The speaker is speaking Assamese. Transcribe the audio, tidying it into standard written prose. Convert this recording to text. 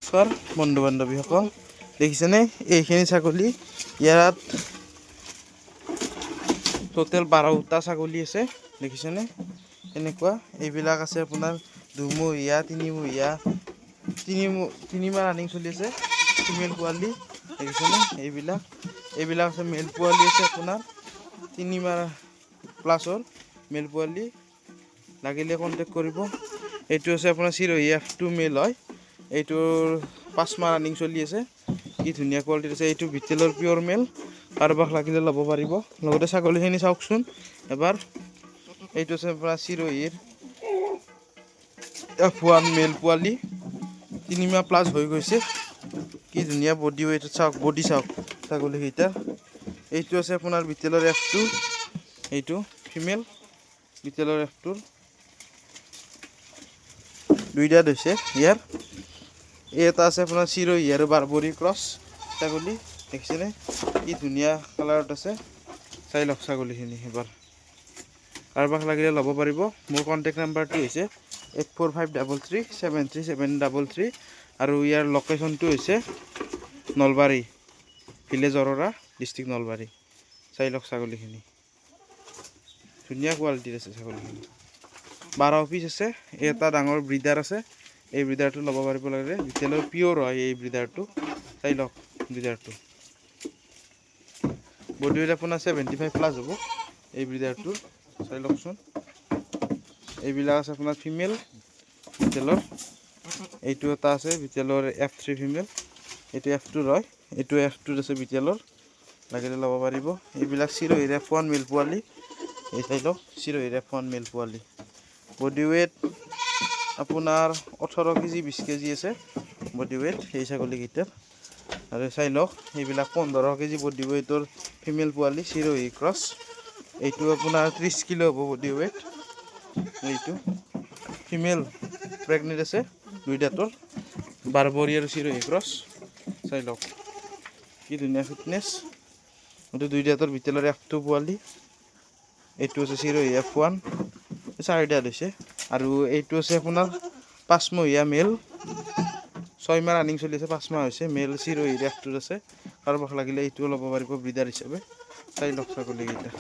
নমস্কাৰ বন্ধু বান্ধৱীসকল, দেখিছেনে এইখিনি ছাগলী? ইয়াত টোটেল 12টা ছাগলী আছে। দেখিছেনে এনেকুৱা? এইবিলাক আছে আপোনাৰ দুমহীয়া, তিনিমহীয়া, তিনিমাহ ৰানিং চলি আছে ফিমেল পোৱালি। দেখিছেনে এইবিলাক আছে মেল পোৱালি আছে আপোনাৰ 3 মাহ প্লাছৰ মেল পোৱালি। লাগিলে কণ্টেক্ট কৰিব। এইটো আছে আপোনাৰ চিৰহি F2 মেল হয়। এইটোৰ 5 মাহ ৰানিং চলি আছে। কি ধুনীয়া কোৱালিটিৰ আছে। এইটো বিটেলৰ পিয়ৰ মেল, কাৰোবাক লাগিলে ল'ব পাৰিব। লগতে ছাগলীখিনি চাওকচোন এবাৰ। এইটো আছে আপোনাৰ চিৰহিৰ F1 মেল পোৱালি, 3 মাহ প্লাছ হৈ গৈছে। কি ধুনীয়া বডি ৱেট চাওক, বডি চাওক ছাগলীকেইটা। এইটো আছে আপোনাৰ বিটেলৰ F2, এইটো ফিমেল বিটেলৰ F2 দুইটা হৈছে ইয়াৰ। এটা আছে আপোনাৰ চিৰহি আৰু বাৰবৰী ক্ৰছ ছাগলী। দেখিছেনে কি ধুনীয়া কালাৰত আছে। চাই লওক ছাগলীখিনি এবাৰ। কাৰোবাক লাগিলে ল'ব পাৰিব। মোৰ কণ্টেক্ট নাম্বাৰটো হৈছে 8453373733 আৰু ইয়াৰ লোকেশ্যনটো হৈছে নলবাৰী, ভিলেজ অৰোৰা, ডিষ্ট্ৰিক্ট নলবাৰী। চাই লওক ছাগলীখিনি, ধুনীয়া কোৱালিটিৰ আছে ছাগলীখিনি। 12 পিচ আছে। এটা ডাঙৰ ব্ৰিডাৰ আছে, এই ব্ৰিডাৰটো ল'ব পাৰিব লাগে। বিটেলৰ পিয়ৰ হয় এই ব্ৰিডাৰটো। চাই লওক ব্ৰিডাৰটো, বডি ৱেট আপোনাৰ 75 প্লাছ হ'ব এই ব্ৰিডাৰটোৰ। চাই লওকচোন। এইবিলাক আছে আপোনাৰ ফিমেল বিটেলৰ। এইটো এটা আছে বিটেলৰ F3 ফিমেল, এইটো F2 হয়। এইটো F2 আছে বিটেলৰ, লাগিলে ল'ব পাৰিব। এইবিলাক চিৰহিৰ F1 মেল পোৱালি। এই চাই লওক চিৰহিৰ F1 মেল পোৱালি। বডি ৱেট আপোনাৰ 18 কেজি 20 কেজি আছে বডি ৱেট এই ছাগলীকেইটাৰ। আৰু চাই লওক এইবিলাক 15 কেজি বডি ৱেটৰ ফিমেল পোৱালি চিৰহি ক্ৰছ। এইটো আপোনাৰ 30 কিলো হ'ব বডি ৱেট। এইটো ফিমেল প্ৰেগনেণ্ট আছে দুইটাতৰ, বাৰবৰী আৰু চিৰহি ক্ৰছ। চাই লওক কি ধুনীয়া ফিটনেছ। এইটো দুইটাতৰ বিটেলৰ F2 পোৱালি। এইটো আছে চিৰহি F1, 4 দাঁত হৈছে। আৰু এইটো আছে আপোনাৰ 5 মহীয়া মেল, 6 মাহ ৰানিং চলি আছে, 5 মাহ হৈছে। মেল চিৰহিৰ F2 আছে। কাৰোবাক লাগিলে এইটোও ল'ব পাৰিব ব্ৰিডাৰ হিচাপে। চাই লওক ছাগলীকেইটা।